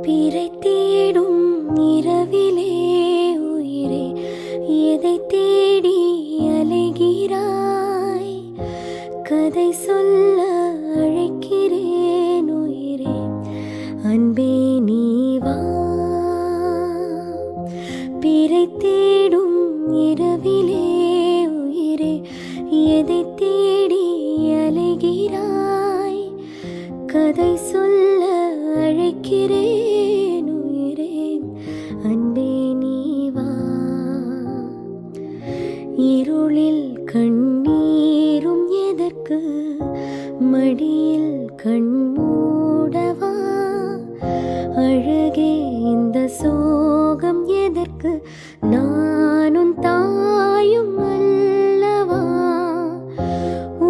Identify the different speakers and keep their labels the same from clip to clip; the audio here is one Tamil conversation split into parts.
Speaker 1: பிறை தேடும் இரவிலே உயிரே, எதை தேடி அலைகிறாய்? கதை சொல்ல அழைக்கிறேன் உயிரே, அன்பே நீ வா. பிறை தேடும் இரவிலே உயிரே, எதை தேடி அலைகிறாய்? கதை சொல்ல அழைக்கிறேன் உயிரே, அன்பே நீ வா. இருளில் கண்ணீரும் எதற்கு? மடியில் கண்மூடவா? அழகே இந்த சோகம் எதற்கு? நானும் தாயும் அல்லவா?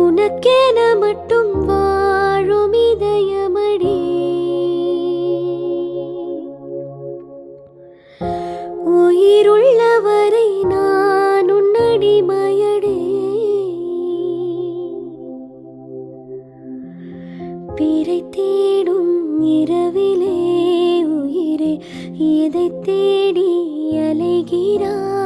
Speaker 1: உனக்கென மட்டும் வாழும் இதயமடி, உயிருள்ளவரை நான் உன் அடிமையடே. பிறை தேடும் இரவிலே உயிரே, எதை தேடி அலைகிறாய்?